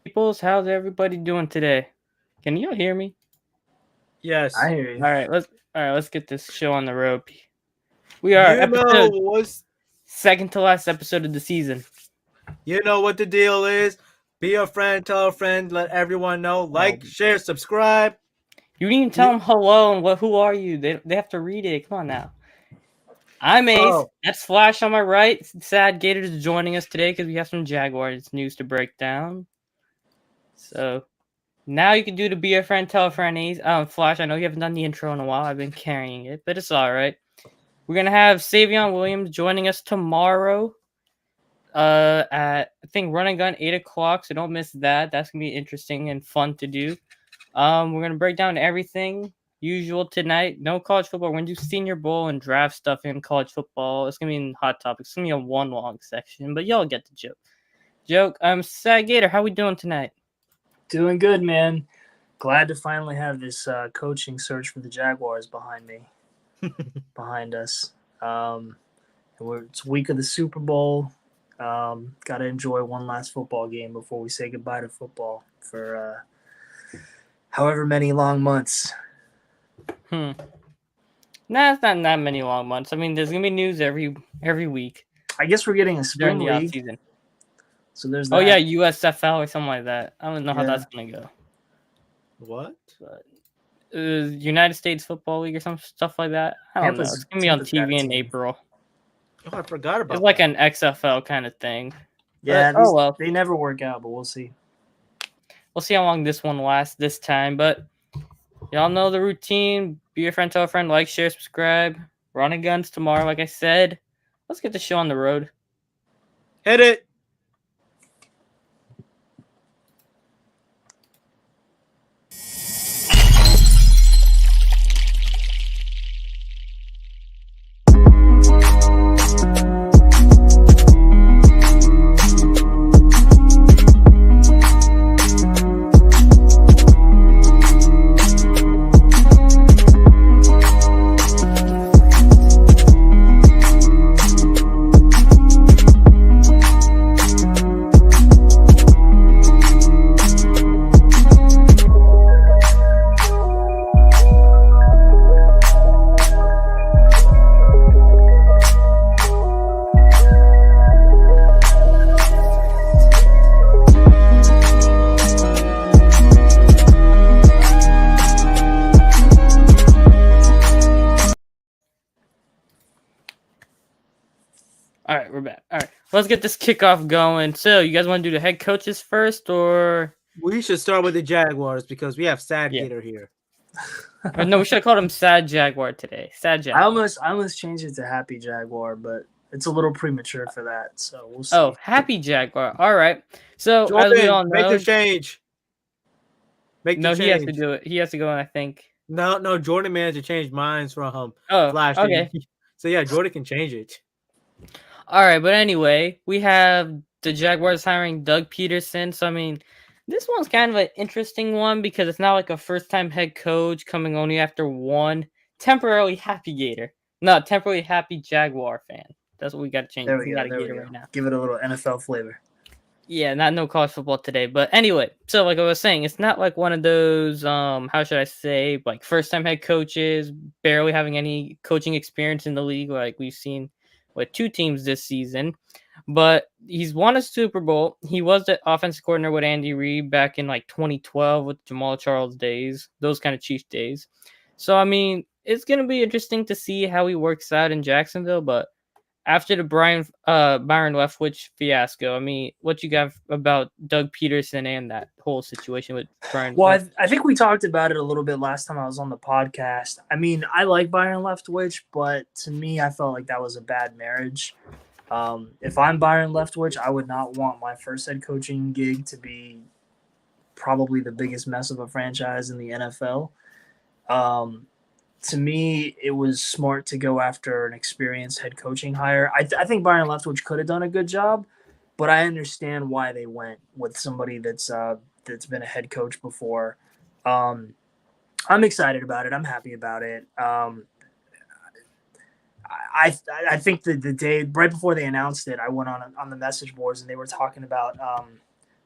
Peoples, how's everybody doing today? Can you hear me? Yes. I hear you. Let's get this show on the road. We are You know episode what's second to last episode of the season. you know what the deal is. Be a friend, tell a friend, let everyone know. Oh, Like, share, subscribe. you didn't even tell You, them hello and who are you? They have to read it. Come on now. I'm Ace. oh, That's Flash on my right. Sad Gators is joining us today because we have some Jaguars news to break down. So now you can do the be a friend, tell a friend. Ace. Flash. I know you haven't done the intro in a while. I've been carrying it, but it's all right. We're gonna have Savion Williams joining us tomorrow. At I think Run and Gun 8 o'clock, so don't miss that. That's gonna be interesting and fun to do. We're gonna break down everything usual tonight. No college football. We're gonna do Senior Bowl and draft stuff in college football. It's gonna be in hot topics. It's gonna be a one long section, but y'all get the joke. Sad Gator, how we doing tonight? Doing good, man. Glad to finally have this coaching search for the Jaguars behind us. It's week of the Super Bowl. Got to enjoy one last football game before we say goodbye to football for however many long months. Nah, it's not that many long months. I mean, there's gonna be news every week I guess we're getting a during spring the off league, season. so there's that. Oh yeah, USFL or something like that. I don't know how Yeah. that's gonna go. what? But United States Football League or some stuff like that. I don't know. It's gonna be on Tampa's got a TV in team. April. Oh, I forgot about It's like that. an XFL kind of thing. Yeah, But, well, they never work out, but we'll see. we'll see how long this one lasts this time. But y'all know the routine. Be a friend, tell a friend, like, share, subscribe. Running guns tomorrow, like I said. Let's get the show on the road. Hit it. All right, we're back. All right, let's get this kickoff going. So, you guys want to do the head coaches first, or We should start with the Jaguars because we have Sad Yeah. Gator here. or no? We should have called him Sad Jaguar today. Sad Jaguar. I almost changed it to Happy Jaguar, but it's a little premature for that, so we'll see. Oh, Happy Jaguar. All right. So as we all Jordan, make know, the change. Make the no, change. he has to do it. He has to go, I think. No, Jordan managed to change minds from Oh, Flash. okay. So yeah, Jordan can change it. All right, but anyway, we have the Jaguars hiring Doug Peterson. So I mean, this one's kind of an interesting one because it's not like a first-time head coach coming only after one temporarily happy Gator, not temporarily happy Jaguar fan. That's what we got to change. There we We go. got a There we Gator go. right now. Give it a little NFL flavor. Yeah, no college football today. But anyway, so like I was saying, it's not like one of those how should I say, like first-time head coaches barely having any coaching experience in the league, like we've seen with two teams this season. But he's won a Super Bowl. He was the offensive coordinator with Andy Reid back in like 2012 with Jamal Charles days, those kind of Chiefs days. So I mean, it's gonna be interesting to see how he works out in Jacksonville. But after the Byron Leftwich fiasco, I mean, what you got about Doug Peterson and that whole situation with Byron? Well, I think we talked about it a little bit last time I was on the podcast. I mean, I like Byron Leftwich, but to me, I felt like that was a bad marriage. If I'm Byron Leftwich, I would not want my first head coaching gig to be probably the biggest mess of a franchise in the NFL. To me, it was smart to go after an experienced head coaching hire. I think Byron Leftwich could have done a good job, but I understand why they went with somebody that's been a head coach before. I'm excited about it. I'm happy about it. I think the day right before they announced it, I went on the message boards and they were talking about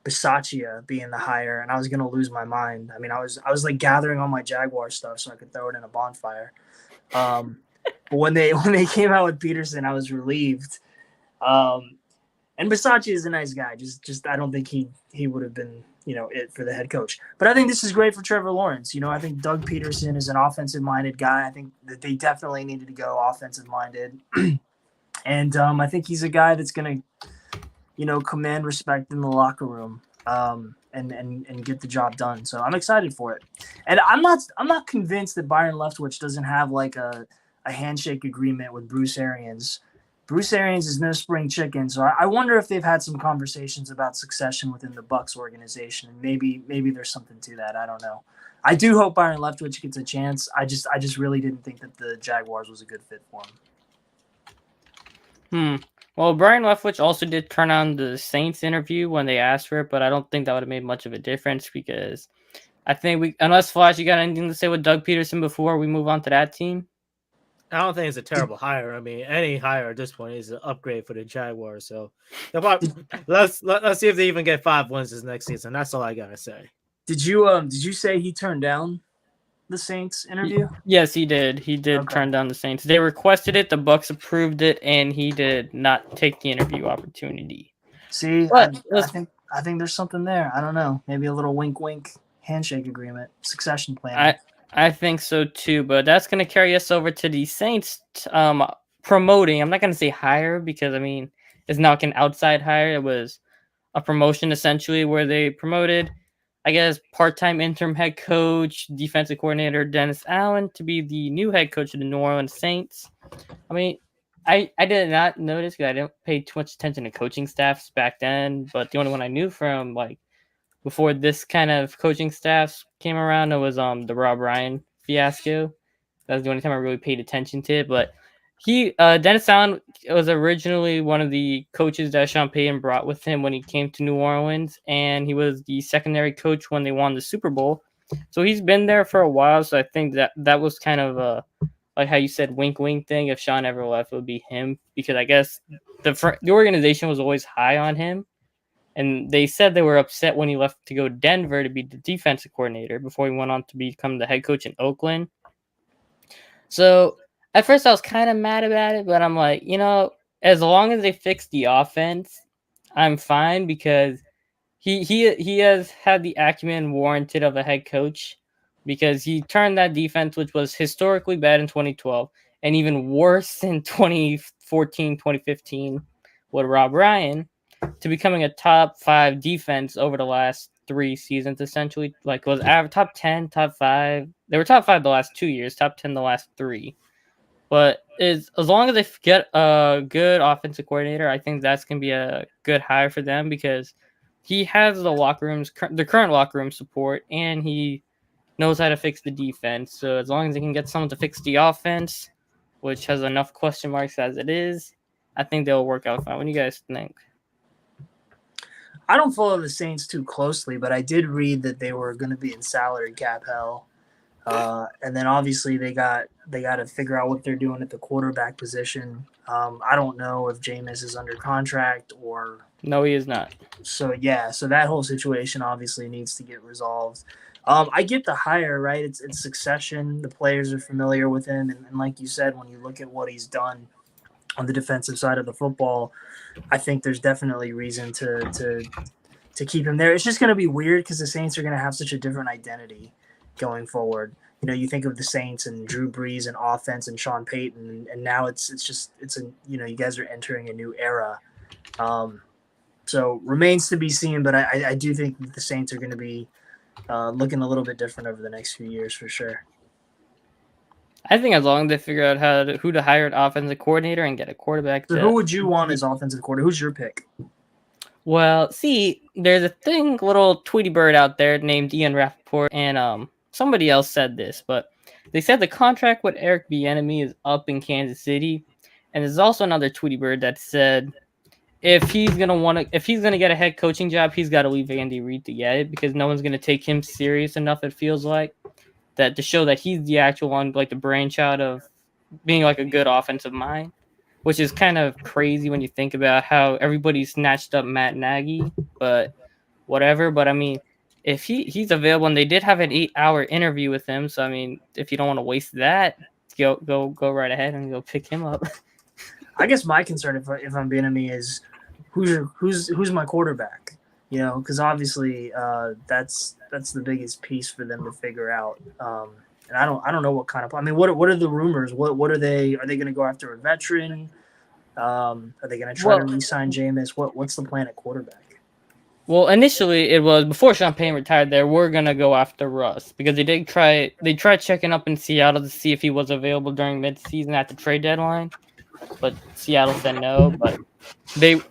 Bisaccia being the hire, and I was gonna lose my mind. I mean, I was like gathering all my Jaguar stuff so I could throw it in a bonfire. But when they came out with Peterson, I was relieved. And Bisaccia is a nice guy. Just I don't think he would have been it for the head coach. But I think this is great for Trevor Lawrence. I think Doug Peterson is an offensive minded guy. I think that they definitely needed to go offensive minded, and I think he's a guy that's gonna command respect in the locker room. And get the job done. So I'm excited for it. And I'm not convinced that Byron Leftwich doesn't have like a handshake agreement with Bruce Arians. Bruce Arians is no spring chicken, so I wonder if they've had some conversations about succession within the Bucs organization, and maybe there's something to that. I don't know. I do hope Byron Leftwich gets a chance. I just really didn't think that the Jaguars was a good fit for him. Well, Brian Leftwich also did turn on the Saints interview when they asked for it, but I don't think that would have made much of a difference because I think unless Flash, you got anything to say with Doug Peterson before we move on to that team? I don't think it's a terrible hire. I mean, any hire at this point is an upgrade for the Jaguars. So let's see if they even get 5 wins this next season. That's all I gotta say. Did you say he turned down the Saints interview? Yes, he did. He did turn down the Saints. They requested it, the Bucs approved it, and he did not take the interview opportunity. See, I think there's something there. I don't know. Maybe a little wink wink handshake agreement, succession plan. I think so too, but that's going to carry us over to the Saints promoting. I'm not going to say hire because, I mean, it's not an outside hire. It was a promotion essentially where they promoted, I guess, part-time interim head coach, defensive coordinator Dennis Allen to be the new head coach of the New Orleans Saints. I mean, I did not notice because I didn't pay too much attention to coaching staffs back then, but the only one I knew from, like, before this kind of coaching staff came around, it was the Rob Ryan fiasco. That was the only time I really paid attention to it. But Dennis Allen was originally one of the coaches that Sean Payton brought with him when he came to New Orleans, and he was the secondary coach when they won the Super Bowl. So he's been there for a while. So I think that was kind of like how you said wink wink thing. If Sean ever left, it would be him because I guess the organization was always high on him. And they said they were upset when he left to go to Denver to be the defensive coordinator before he went on to become the head coach in Oakland. So at first I was kind of mad about it, but I'm like, as long as they fix the offense, I'm fine because he has had the acumen warranted of a head coach because he turned that defense, which was historically bad in 2012 and even worse in 2014, 2015 with Rob Ryan, to becoming a top 5 defense over the last 3 seasons, essentially. Like, was top 10, top 5. They were top 5 the last 2 years, top 10 the last 3. But as long as they get a good offensive coordinator, I think that's going to be a good hire for them because he has the current locker room support, and he knows how to fix the defense. So as long as they can get someone to fix the offense, which has enough question marks as it is, I think they'll work out fine. What do you guys think? I don't follow the Saints too closely, but I did read that they were going to be in salary cap hell, and then obviously they got to figure out what they're doing at the quarterback position. I don't know if Jameis is under contract or no, he is not. So that whole situation obviously needs to get resolved. I get the hire, right? It's succession. The players are familiar with him, and like you said, when you look at what he's done on the defensive side of the football, I think there's definitely reason to keep him there. It's just going to be weird because the Saints are going to have such a different identity going forward. You think of the Saints and Drew Brees and offense and Sean Payton, and now it's you guys are entering a new era. So remains to be seen, but I do think that the Saints are going to be looking a little bit different over the next few years for sure. I think as long as they figure out who to hire an offensive coordinator and get a quarterback. So who would you want as offensive coordinator? Who's your pick? Well, see, there's a little Tweety bird out there named Ian Rappaport, and somebody else said this, but they said the contract with Eric Bieniemy is up in Kansas City, and there's also another Tweety bird that said if he's gonna get a head coaching job, he's got to leave Andy Reid to get it because no one's gonna take him serious enough. It feels like. That to show that he's the actual one, like the brainchild of being like a good offensive mind, which is kind of crazy when you think about how everybody snatched up Matt Nagy. But whatever. But I mean, if he's available, and they did have an 8-hour interview with him, so I mean, if you don't want to waste that, go right ahead and go pick him up. I guess my concern, if I'm being me, is who's my quarterback? You know, because obviously that's the biggest piece for them to figure out. And I don't know what kind of. I mean, what are the rumors? What are they? Are they going to go after a veteran? Are they going to try to re-sign Jameis? What's the plan at quarterback? Well, initially it was before Champagne retired. There we're gonna go after Russ because they tried checking up in Seattle to see if he was available during midseason at the trade deadline, but Seattle said no. But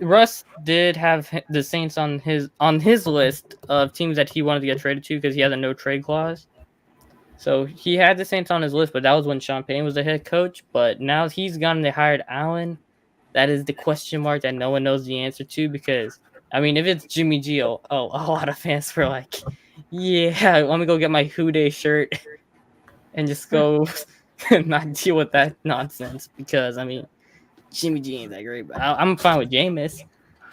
Russ did have the Saints on his list of teams that he wanted to get traded to because he has a no trade clause. So he had the Saints on his list, but that was when Champagne was the head coach. But now he's gone and they hired Allen. That is the question mark that no one knows the answer to because. I mean, if it's Jimmy G, a lot of fans were like, yeah, let me go get my Who Day shirt and just go not deal with that nonsense because, I mean, Jimmy G ain't that great. But I'm fine with Jameis,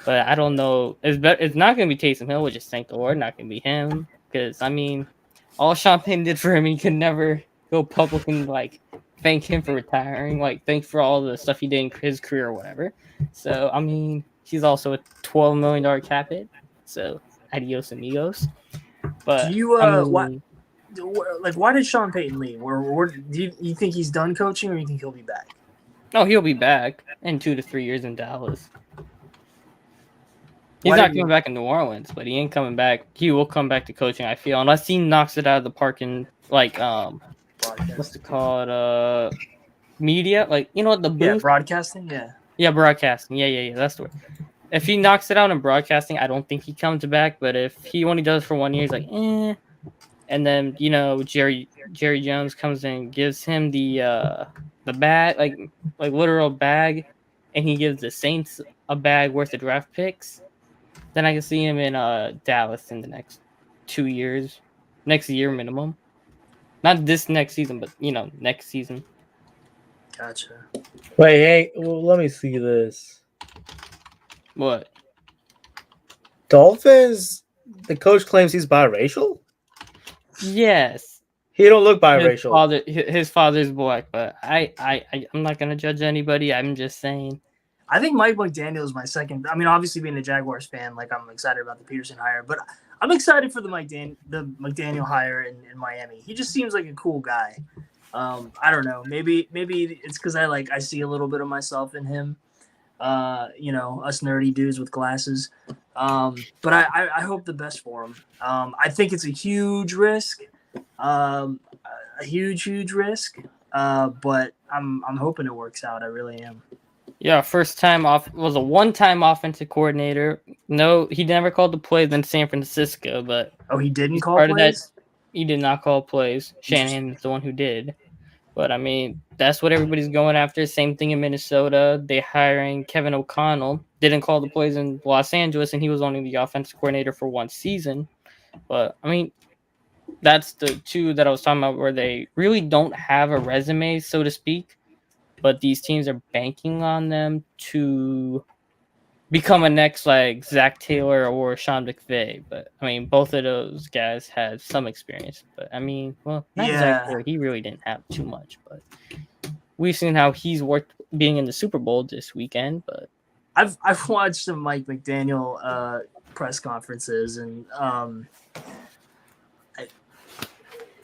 but I don't know. It's not going to be Taysom Hill, which is thank the Lord, not going to be him because, I mean, all Champagne did for him, he could never go public and, like, thank him for retiring, like, thank for all the stuff he did in his career or whatever. So, I mean... He's also a $12 million cap hit, so adios amigos. But do you I mean, why did Sean Payton leave? Do you think he's done coaching, or you think he'll be back? No, he'll be back in 2 to 3 years in Dallas. He's not coming back in New Orleans, but he ain't coming back. He will come back to coaching, I feel, unless he knocks it out of the park in like what's it called? Media, like you know what the booth? Yeah, broadcasting, yeah. Yeah, broadcasting. Yeah. That's the word. If he knocks it out in broadcasting, I don't think he comes back. But if he only does it for 1 year, he's like, eh. And then Jerry Jones comes in and gives him the bag, like literal bag, and he gives the Saints a bag worth of draft picks. Then I can see him in Dallas in the next 2 years, next year minimum. Not this next season, but next season. Gotcha. Wait, hey, well, let me see this. What? Dolphins? The coach claims he's biracial? Yes. He don't look biracial. His father's black, but I'm not gonna judge anybody. I'm just saying. I think Mike McDaniel is my second. I mean, obviously being a Jaguars fan, like I'm excited about the Peterson hire, but I'm excited for the McDaniel hire in Miami. He just seems like a cool guy. I don't know. Maybe it's because I see a little bit of myself in him. Us nerdy dudes with glasses. But I hope the best for him. I think it's a huge risk. A huge risk. But I'm hoping it works out. I really am. Yeah, first time off was a one-time offensive coordinator. No, he never called the plays in San Francisco, but he didn't call plays. He did not call plays. Shanahan is the one who did. But, I mean, that's what everybody's going after. Same thing in Minnesota. They hiring Kevin O'Connell. Didn't call the plays in Los Angeles, and he was only the offensive coordinator for one season. But, I mean, that's the two that I was talking about where they really don't have a resume, so to speak. But these teams are banking on them to become a next, like, Zach Taylor or Sean McVay. But, I mean, both of those guys had some experience. But, I mean, well, not Zach Taylor. He really didn't have too much. But we've seen how he's worked being in the Super Bowl this weekend. But I've watched some Mike McDaniel press conferences, and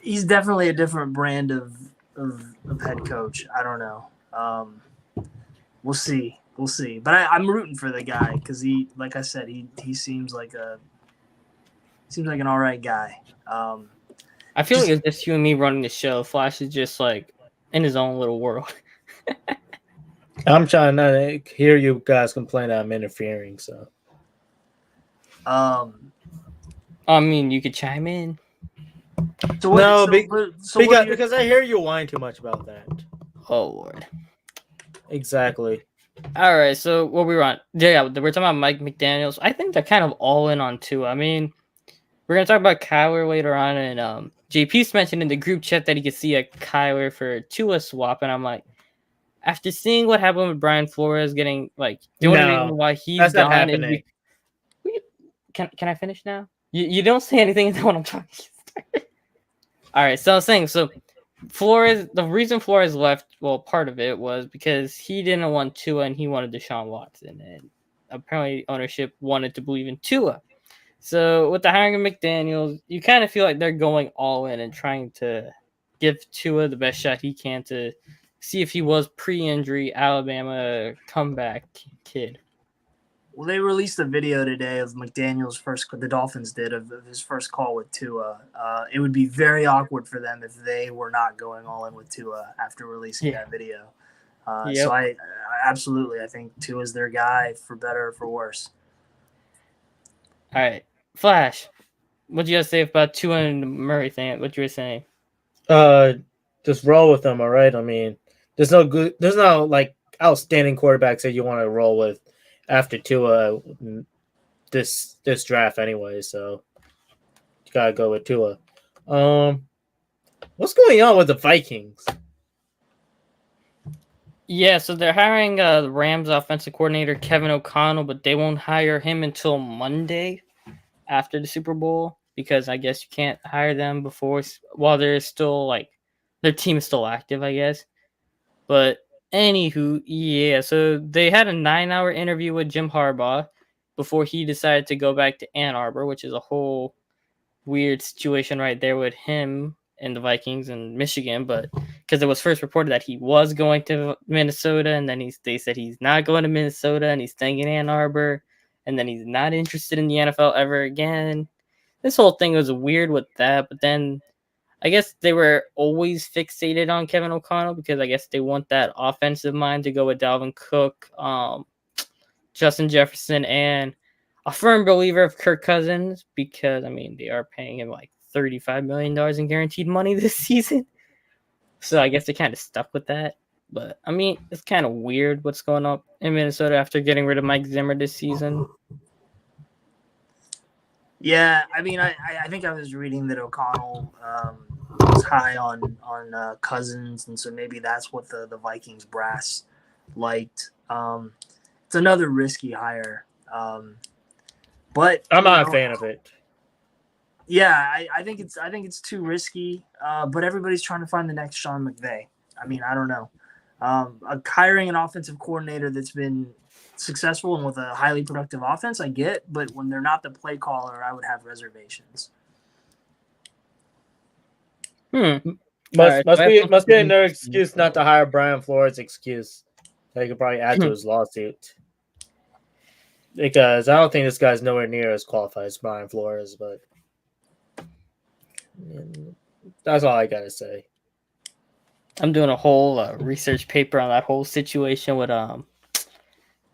he's definitely a different brand of head coach. I don't know. We'll see. But I'm rooting for the guy because he, like I said, he seems like an all right guy. I feel like it's just you and me running the show. Flash is just like in his own little world. I'm trying not to hear you guys complain that I'm interfering. So, I mean, you could chime in. Because I hear you whine too much about that. Oh Lord. Exactly. All right, so what we were on? Yeah, we're talking about Mike McDaniels. I think they're kind of all in on Tua. I mean, we're gonna talk about Kyler later on, and JP's mentioned in the group chat that he could see a Kyler for Tua swap, and I'm like, after seeing what happened with Brian Flores getting like the only reason why he's that's not gone happening. can I finish now? You don't say anything until when I'm talking. All right, so I was saying, so Flores, the reason Flores left, well, part of it was because he didn't want Tua and he wanted Deshaun Watson, and apparently ownership wanted to believe in Tua. So with the hiring of McDaniels, you kind of feel like they're going all in and trying to give Tua the best shot he can to see if he was pre-injury Alabama comeback kid. Well, they released a video today of McDaniel's the Dolphins did, of his first call with Tua. It would be very awkward for them if they were not going all in with Tua after releasing that video. So I absolutely, I think Tua's their guy for better or for worse. All right, Flash, what do you guys say about Tua and Murray thing? What you were saying? Just roll with them, all right? I mean, there's no like outstanding quarterbacks that you want to roll with after Tua this draft anyway, so you gotta go with Tua. What's going on with the Vikings? Yeah, so they're hiring the Rams offensive coordinator Kevin O'Connell, but they won't hire him until Monday after the Super Bowl because I guess you can't hire them before while they're still like their team is still active, I guess. But anywho, yeah, so they had a 9-hour interview with Jim Harbaugh before he decided to go back to Ann Arbor, which is a whole weird situation right there with him and the Vikings and Michigan. But because it was first reported that he was going to Minnesota, and then they said he's not going to Minnesota and he's staying in Ann Arbor, and then he's not interested in the NFL ever again. This whole thing was weird with that, but then I guess they were always fixated on Kevin O'Connell because I guess they want that offensive mind to go with Dalvin Cook, Justin Jefferson, and a firm believer of Kirk Cousins because, I mean, they are paying him like $35 million in guaranteed money this season. So I guess they kind of stuck with that. But, I mean, it's kind of weird what's going on in Minnesota after getting rid of Mike Zimmer this season. Yeah, I mean, I think I was reading that O'Connell was high on Cousins, and so maybe that's what the Vikings brass liked. It's another risky hire, but I'm not a fan of it. Yeah, I think it's too risky. But everybody's trying to find the next Sean McVay. I mean, I don't know. Hiring an offensive coordinator that's been successful and with a highly productive offense, I get, but when they're not the play caller, I would have reservations. Must be another excuse not to hire Brian Flores excuse that he could probably add to his lawsuit. Because I don't think this guy's nowhere near as qualified as Brian Flores, but that's all I gotta say. I'm doing a whole research paper on that whole situation with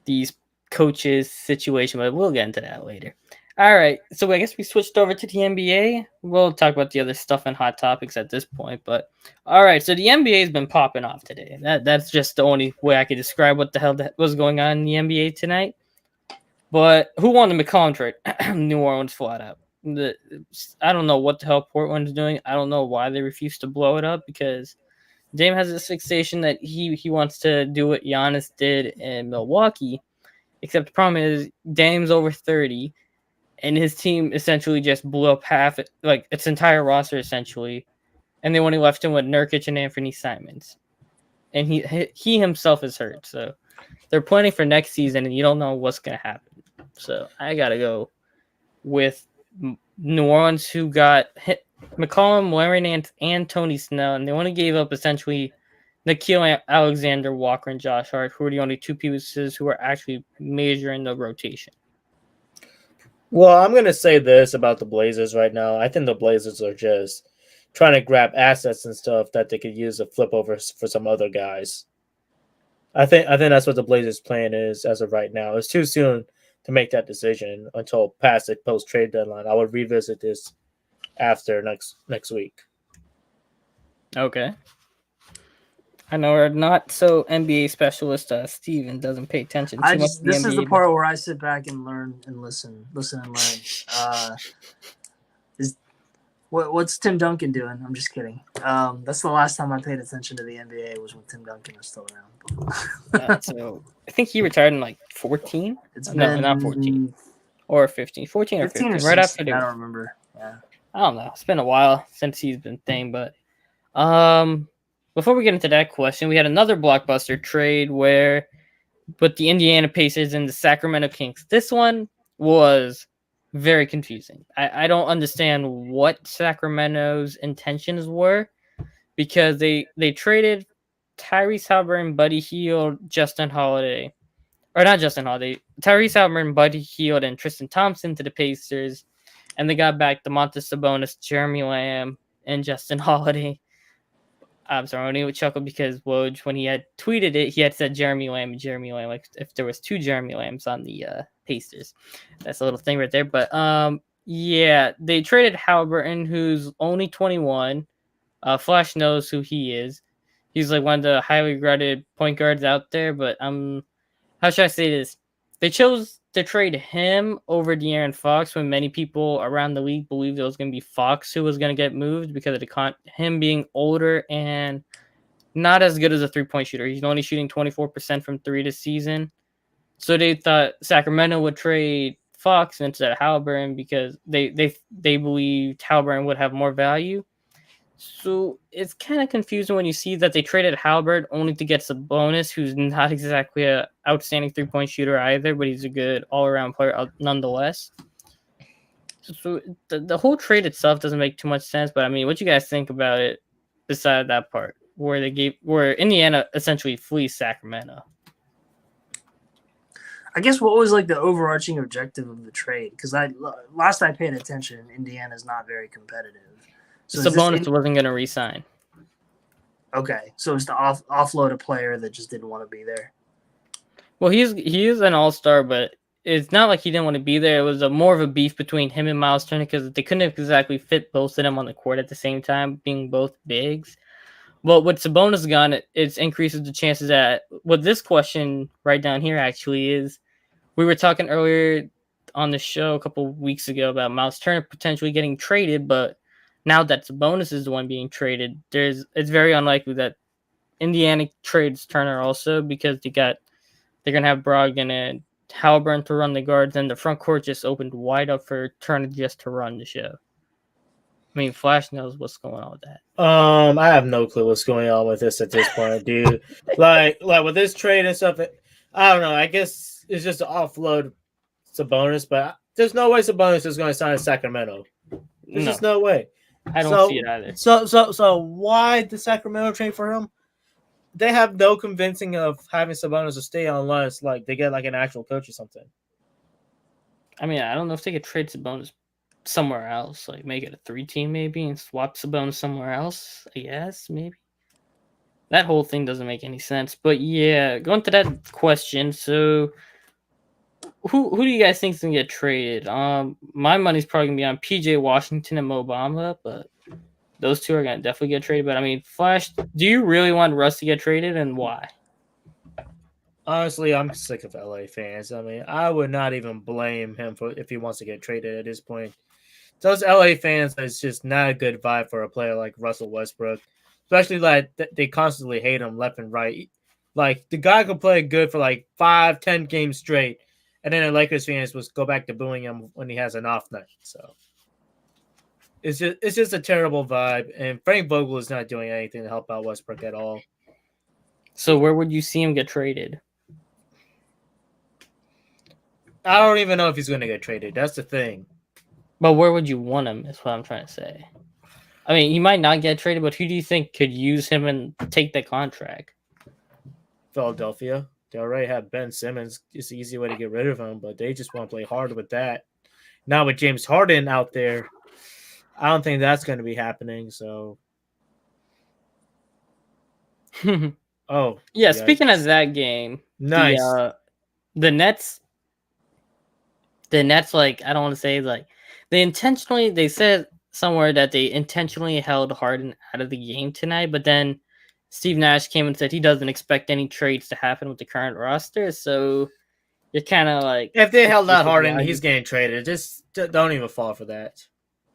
these coaches situation, but we'll get into that later. All right, so I guess we switched over to the NBA. We'll talk about the other stuff and hot topics at this point, but all right, so the NBA has been popping off today. That's just the only way I could describe what the hell was going on in the NBA tonight. But who won the McCollum trade? New Orleans flat out. I don't know what the hell Portland's doing. I don't know why they refuse to blow it up because Dame has this fixation that he wants to do what Giannis did in Milwaukee, except the problem is Dame's over 30, and his team essentially just blew up half, like its entire roster essentially, and they only left him with Nurkic and Anthony Simons, and he himself is hurt, so they're planning for next season, and you don't know what's gonna happen. So I gotta go with New Orleans, who got McCollum, Larry Nance, and Tony Snell, and they only gave up essentially Nickeil Alexander, Walker, and Josh Hart, who are the only two pieces who are actually major in the rotation. Well, I'm going to say this about the Blazers right now. I think the Blazers are just trying to grab assets and stuff that they could use to flip over for some other guys. I think that's what the Blazers' plan is as of right now. It's too soon to make that decision until past the post-trade deadline. I would revisit this after next week. Okay. I know we're not so NBA specialist. Steven doesn't pay attention too much. This is the part where I sit back and learn and listen and learn. What's Tim Duncan doing? I'm just kidding. That's the last time I paid attention to the NBA was when Tim Duncan was still around. So I think he retired in like 14. It's no, been not 14. or 15, 14 or 15 or 15, right 16. after they I were. don't remember. Yeah. I don't know. It's been a while since he's been thing, but before we get into that question, we had another blockbuster trade where with the Indiana Pacers and the Sacramento Kings. This one was very confusing. I don't understand what Sacramento's intentions were because they traded Tyrese Halliburton, Buddy Hield, Justin Holiday, or not Justin Holiday, Tyrese Halliburton, Buddy Hield, and Tristan Thompson to the Pacers, and they got back Domantas Sabonis, Jeremy Lamb, and Justin Holiday. I'm sorry, I only would chuckle because Woj, when he had tweeted it, he had said Jeremy Lamb and Jeremy Lamb, like if there was two Jeremy Lambs on the Pacers. That's a little thing right there. But yeah, they traded Halliburton, who's only 21. Flash knows who he is. He's like one of the highly regarded point guards out there. But how should I say this? They chose to trade him over De'Aaron Fox when many people around the league believed it was going to be Fox who was going to get moved because of him being older and not as good as a three-point shooter. He's only shooting 24% from three this season. So they thought Sacramento would trade Fox instead of Halliburton because they believed Halliburton would have more value. So it's kind of confusing when you see that they traded Halliburton only to get Sabonis, who's not exactly an outstanding three-point shooter either, but he's a good all-around player nonetheless. So the whole trade itself doesn't make too much sense, but I mean, what you guys think about it besides that part where Indiana essentially flees Sacramento? I guess what was like the overarching objective of the trade? Because last I paid attention, Indiana's not very competitive. So Sabonis wasn't going to re-sign. Okay, so it's to offload a player that just didn't want to be there. Well, he is an all-star, but it's not like he didn't want to be there. It was more of a beef between him and Miles Turner because they couldn't exactly fit both of them on the court at the same time, being both bigs. Well, with Sabonis gone, it increases the chances that what this question right down here actually is. We were talking earlier on the show a couple weeks ago about Miles Turner potentially getting traded, but now that Sabonis is the one being traded, it's very unlikely that Indiana trades Turner also because they're gonna have Brogdon and Halliburton to run the guards, and the front court just opened wide up for Turner just to run the show. I mean, Flash knows what's going on with that. I have no clue what's going on with this at this point, dude. like with this trade and stuff, I don't know. I guess it's just to offload Sabonis, but there's no way Sabonis is going to sign Sacramento. There's just no way. I don't see it either. So why the Sacramento trade for him? They have no convincing of having Sabonis to stay unless like they get like an actual coach or something. I mean, I don't know if they could trade Sabonis somewhere else, like make it a 3-team maybe and swap Sabonis somewhere else. I guess maybe. That whole thing doesn't make any sense. But yeah, going to that question. So who do you guys think is gonna get traded? My money's probably gonna be on PJ Washington and Mo Bamba, but those two are gonna definitely get traded. But I mean, Flash, do you really want Russ to get traded and why? Honestly, I'm sick of LA fans. I mean, I would not even blame him for if he wants to get traded at this point. Those LA fans, it's just not a good vibe for a player like Russell Westbrook, especially like they constantly hate him left and right. Like the guy could play good for like 5-10 games straight, and then the Lakers fans would go back to booing him when he has an off night. So it's just a terrible vibe, and Frank Vogel is not doing anything to help out Westbrook at all. So where would you see him get traded? I don't even know if he's going to get traded. That's the thing. But where would you want him is what I'm trying to say. I mean, he might not get traded, but who do you think could use him and take the contract? Philadelphia. They already have Ben Simmons. It's an easy way to get rid of him, but they just want to play hard with that. Now with James Harden out there, I don't think that's going to be happening. So, oh yeah. Speaking of that game, nice. The Nets. The Nets, like I don't want to say like they said somewhere that they intentionally held Harden out of the game tonight, but then Steve Nash came and said he doesn't expect any trades to happen with the current roster. So you're kind of like, if they held out Harden, he's getting traded. Just don't even fall for that.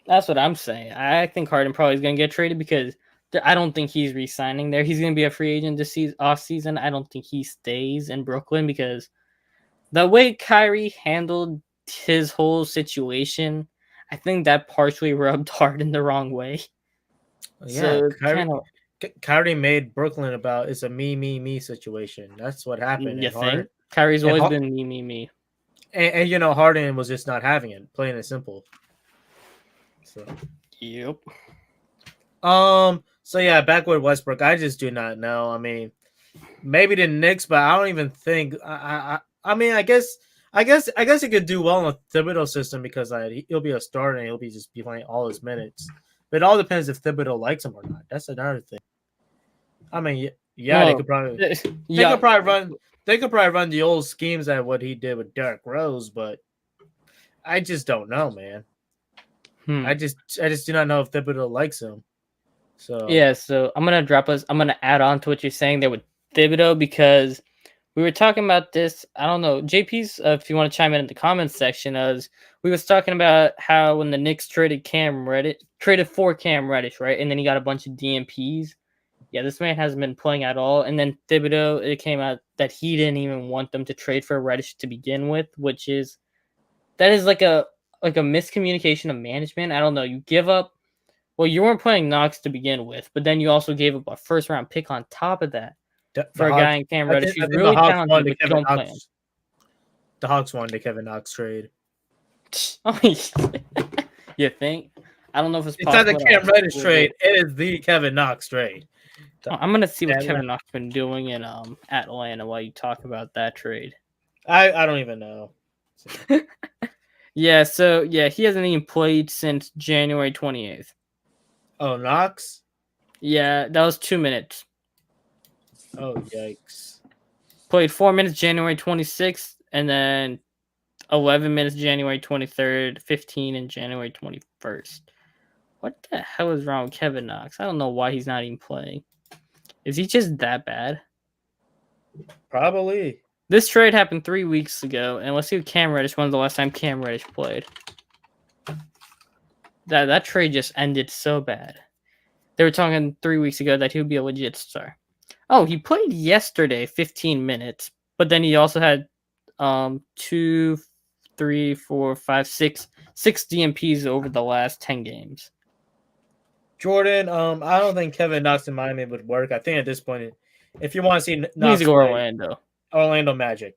That's what I'm saying. I think Harden probably is going to get traded because I don't think he's re-signing there. He's going to be a free agent this off season. I don't think he stays in Brooklyn because the way Kyrie handled his whole situation, I think that partially rubbed Harden the wrong way. Yeah, So kind of, Kyrie made Brooklyn about it's a me situation. That's what happened. you And think? Harden Kyrie's and, always Har- been me. and Harden was just not having it, plain and simple. So Yep. so yeah, back with Westbrook, I just do not know. I mean, maybe the Knicks, but I don't even think. I mean, I guess he could do well in the Thibodeau system because he'll be a starter and he'll be just be playing all his minutes. But it all depends if Thibodeau likes him or not. That's another thing. I mean, yeah, they could probably they could probably run the old schemes at what he did with Derrick Rose, but I just don't know, man. I just do not know if Thibodeau likes him. So yeah, so I'm gonna add on to what you're saying there with Thibodeau because we were talking about this. I don't know, JP's. If you want to chime in the comments section, as we was talking about how when the Knicks traded for Cam Reddish, right, and then he got a bunch of DMPs. Yeah, this man hasn't been playing at all. And then Thibodeau, it came out that he didn't even want them to trade for Reddish to begin with, that is like a miscommunication of management. I don't know. You give up. Well, you weren't playing Knox to begin with, but then you also gave up a first round pick on top of that for a guy in Cam Reddish who's really talented, but you don't play him. The Hawks won the Kevin Knox trade. Oh, you think? I don't know if it's not the Cam Reddish trade. It is the Kevin Knox trade. I'm gonna see what Kevin Knox been doing in Atlanta while you talk about that trade. I don't even know. Yeah, so yeah, he hasn't even played since January 28th. Oh, Knox? Yeah, that was 2 minutes. Oh, yikes. Played 4 minutes January 26th, and then 11 minutes January 23rd, 15 in January 21st. What the hell is wrong with Kevin Knox? I don't know why he's not even playing. Is he just that bad? Probably. This trade happened 3 weeks ago, and let's see what Cam Reddish. When's the last time Cam Reddish played? That trade just ended so bad. They were talking 3 weeks ago that he would be a legit star. Oh, he played yesterday, 15 minutes, but then he also had 2, 3, 4, 5, 6 DMPs over the last 10 games. Jordan, I don't think Kevin Knox in Miami would work. I think at this point, if you want to see Knox, he needs to go Orlando Magic.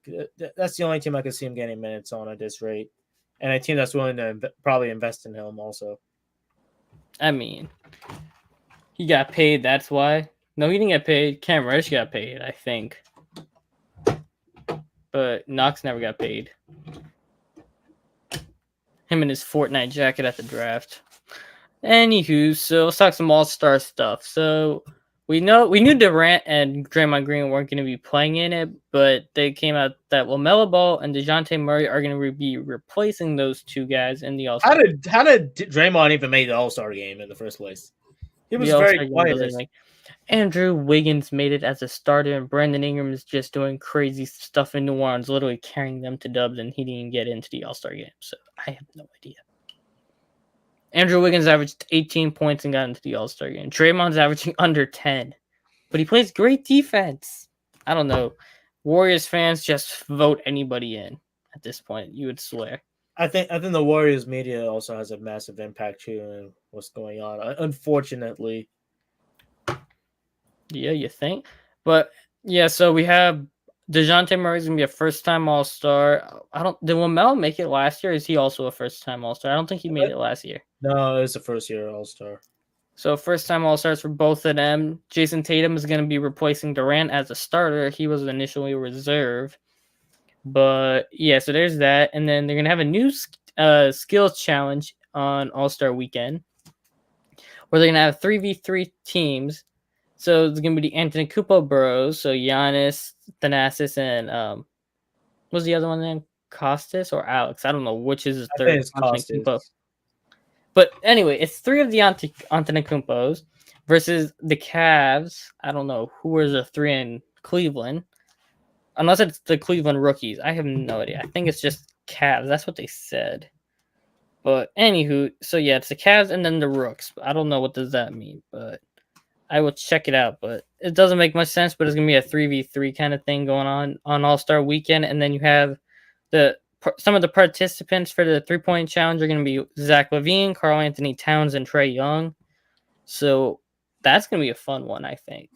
That's the only team I could see him getting minutes on at this rate, and a team that's willing to probably invest in him also. I mean, he got paid. That's why. No, he didn't get paid. Cam Reddish got paid, I think, but Knox never got paid. Him in his Fortnite jacket at the draft. Anywho, so let's talk some All-Star stuff. So we knew Durant and Draymond Green weren't going to be playing in it, but they came out that LaMelo Ball and DeJounte Murray are going to be replacing those two guys in the All-Star. How did Draymond even make the All-Star game in the first place? He was very quiet. Andrew Wiggins made it as a starter, and Brandon Ingram is just doing crazy stuff in New Orleans, literally carrying them to dubs, and he didn't get into the All-Star game. So I have no idea. Andrew Wiggins averaged 18 points and got into the All-Star game. Draymond's averaging under 10, but he plays great defense. I don't know. Warriors fans just vote anybody in at this point. You would swear. I think the Warriors media also has a massive impact too in what's going on. Unfortunately. Yeah, you think? But yeah, so we have DeJounte Murray's gonna be a first-time All-Star. Did LaMelo make it last year? Or is he also a first-time All-Star? I don't think he made it last year. No, it's a first-year All-Star. So first-time All-Stars for both of them. Jason Tatum is gonna be replacing Durant as a starter. He was initially a reserve, but yeah. So there's that, and then they're gonna have a new skills challenge on All-Star Weekend, where they're gonna have 3v3 teams. So it's going to be the Antetokounmpo Bros. So Giannis, Thanasis, and what's the other one name? Costas or Alex? I don't know which is his third. I think it's Costas. But anyway, it's 3 of the Antetokounmpos versus the Cavs. I don't know who are the 3 in Cleveland. Unless it's the Cleveland rookies. I have no idea. I think it's just Cavs. That's what they said. But anywho, so yeah, it's the Cavs and then the Rooks. I don't know what does that mean, but I will check it out, but it doesn't make much sense. But it's gonna be a 3v3 kind of thing going on All-Star Weekend, and then you have the some of the participants for the 3-point challenge are going to be Zach LaVine, Karl Anthony Towns, and Trae Young. So that's going to be a fun one, I think.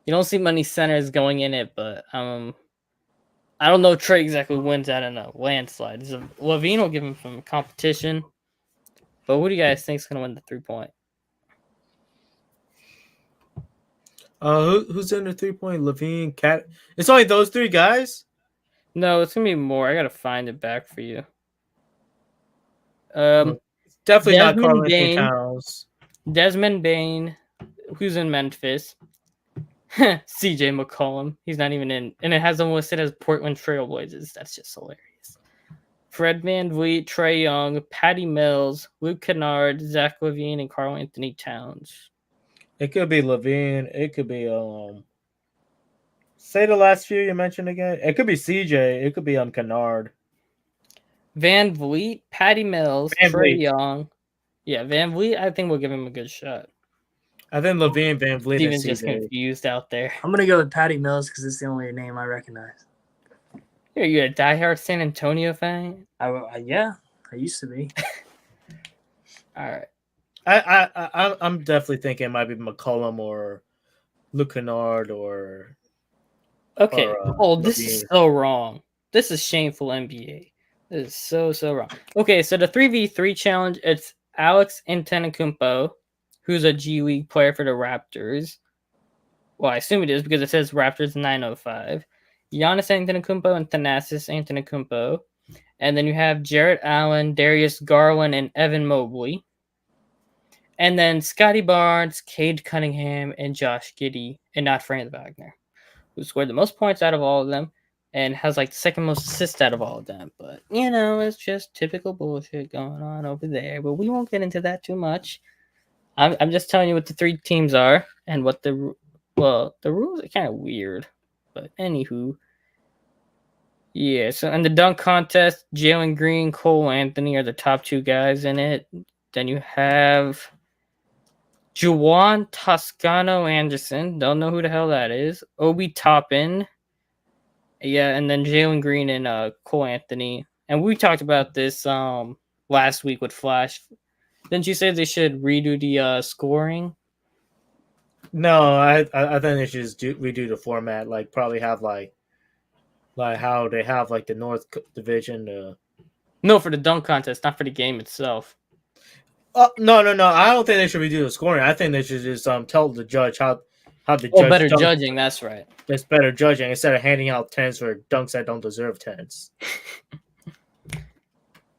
You don't see many centers going in it, but I don't know if Trae exactly wins that in a landslide. LaVine will give him some competition. But who do you guys think is going to win the 3-point? Who's in the 3-point? LaVine, Cat. It's only those 3 guys. No, it's gonna be more. I gotta find it back for you. Definitely not Karl Desmond Anthony Bane. Towns. Desmond Bane, who's in Memphis. CJ McCollum. He's not even in, and it has him listed as Portland Trailblazers. That's just hilarious. Fred VanVleet, Trae Young, Patty Mills, Luke Kennard, Zach LaVine, and Karl Anthony Towns. It could be LaVine. It could be say the last few you mentioned again. It could be CJ. It could be Kennard. VanVleet, Patty Mills, Trae Young. Yeah, VanVleet, I think we'll give him a good shot. I think LaVine, VanVleet, Steven's and CJ. just confused out there. I'm gonna go with Patty Mills because it's the only name I recognize. Are you a diehard San Antonio fan? Yeah, I used to be. All right. I'm definitely thinking it might be McCollum or Luke Kennard or. Okay. Or, this is so wrong. This is shameful, NBA. This is so wrong. Okay, so the 3v3 challenge, it's Alex Antetokounmpo, who's a G League player for the Raptors. Well, I assume it is because it says Raptors 905. Giannis Antetokounmpo and Thanasis Antetokounmpo. And then you have Jarrett Allen, Darius Garland, and Evan Mobley. And then Scotty Barnes, Cade Cunningham, and Josh Giddey, and not Franz Wagner, who scored the most points out of all of them and has like the second most assists out of all of them. But, it's just typical bullshit going on over there. But we won't get into that too much. I'm just telling you what the 3 teams are and what the rules are kind of weird. But anywho. Yeah, so in the dunk contest, Jalen Green, Cole Anthony are the top 2 guys in it. Then you have Juwan Toscano Anderson. Don't know who the hell that is. Obi Toppin. Yeah, and then Jalen Green and Cole Anthony. And we talked about this last week with Flash. Didn't you say they should redo the scoring? No, I think they should just redo the format. Like probably have like how they have like the North Division. No, for the dunk contest, not for the game itself. No. I don't think they should redo the scoring. I think they should just tell the judge how the judge better judging. That's right. It's better judging instead of handing out 10s for dunks that don't deserve 10s.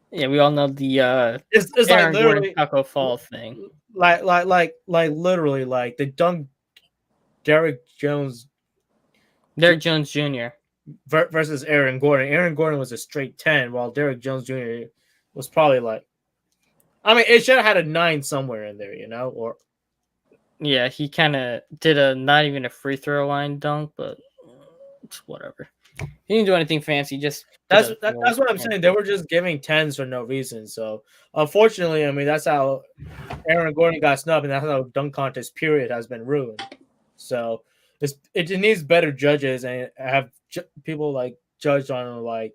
Yeah, we all know the it's Aaron like literally Taco Fall thing. Like literally like the dunk Derrick Jones Jr. versus Aaron Gordon. Aaron Gordon was a straight 10, while Derrick Jones Jr. was probably like, I mean, it should have had a 9 somewhere in there, or yeah, he kind of did a not even a free throw line dunk, but it's whatever. He didn't do anything fancy. Just that's what I'm saying. They were just giving 10s for no reason. So unfortunately, I mean, that's how Aaron Gordon got snubbed, and that's how dunk contest period has been ruined. So it needs better judges and have people like judged on like